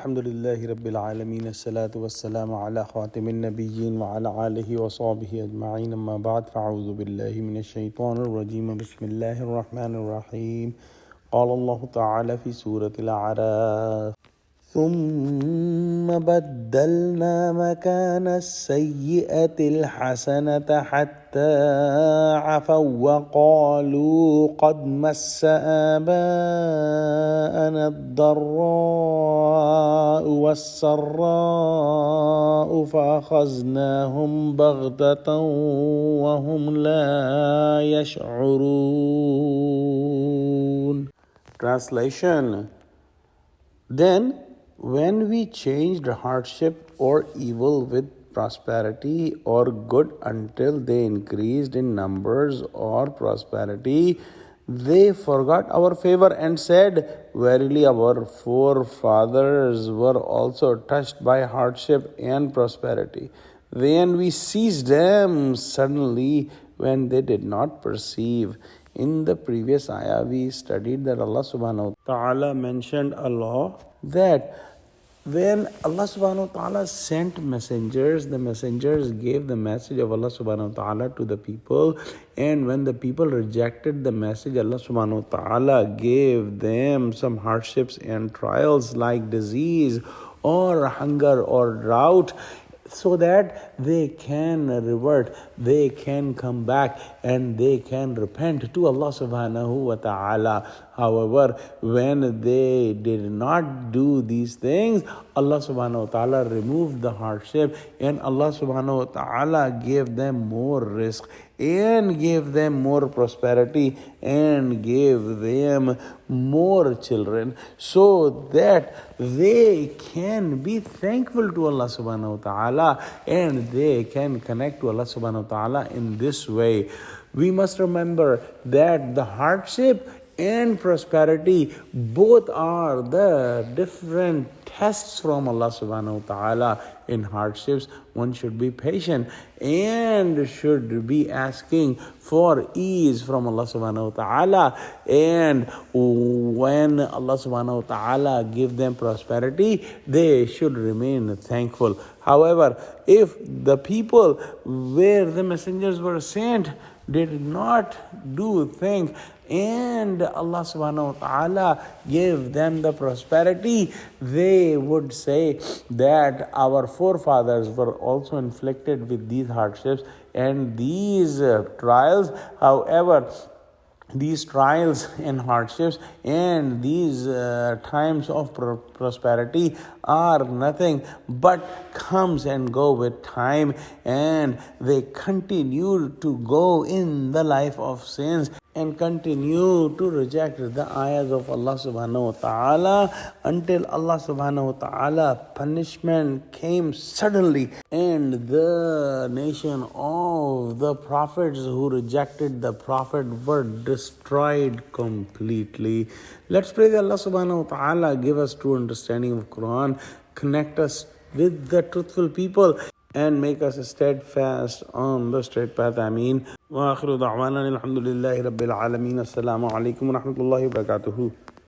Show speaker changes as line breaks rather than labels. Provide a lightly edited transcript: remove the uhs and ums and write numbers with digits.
Alhamdulillahi Rabbil Alameen. As-salatu was-salamu ala khatimin nabiyyin wa ala alihi wa sahbihi ajma'in. Amma ba'd. Fa'udhu billahi minash shaitanir rajeem. Bismillahir rahmanir rahim. Qala Allah ta'ala fi Surah Al-Aaraf. ثم بدلنا مكان السيئة الحسنة حتى عفوا وقالوا قد مس آباءنا الضراء والسراء فأخذناهم بغتة وهم لا يشعرون. Translation. Then when we changed hardship or evil with prosperity or good until they increased in numbers or prosperity, they forgot our favor and said, verily our forefathers were also touched by hardship and prosperity. Then we seized them suddenly when they did not perceive. In the previous ayah, we studied that Allah subhanahu wa ta'ala mentioned a law that when Allah subhanahu wa ta'ala sent messengers, the messengers gave the message of Allah subhanahu wa ta'ala to the people. And when the people rejected the message, Allah subhanahu wa ta'ala gave them some hardships and trials like disease or hunger or drought, so that they can revert, they can come back, and they can repent to Allah subhanahu wa ta'ala. However, when they did not do these things, Allah subhanahu wa ta'ala removed the hardship, and Allah subhanahu wa ta'ala gave them more risk, and gave them more prosperity, and gave them more children, so that they can be thankful to Allah subhanahu wa ta'ala, and they can connect to Allah subhanahu wa ta'ala in this way. We must remember that the hardship and prosperity both are the different tests from Allah subhanahu wa ta'ala. In hardships, one should be patient and should be asking for ease from Allah subhanahu wa ta'ala. And when Allah subhanahu wa ta'ala give them prosperity, they should remain thankful. However, if the people where the messengers were sent did not do things, and Allah subhanahu wa ta'ala gave them the prosperity, they would say that our forefathers were also inflicted with these hardships and these trials. However, these trials and hardships and these times of prosperity are nothing but comes and go with time, and they continue to go in the life of sins and continue to reject the ayahs of Allah subhanahu wa ta'ala until Allah subhanahu wa ta'ala punishment came suddenly, and the nation of the prophets who rejected the prophet were destroyed completely. Let's pray that Allah subhanahu wa ta'ala give us true understanding of Quran, connect us with the truthful people, and make us steadfast on the straight path. Ameen. Wa akhiru da'wana alhamdulillahi rabbil alameen. Assalamu alaikum wa rahmatullahi wa barakatuhu.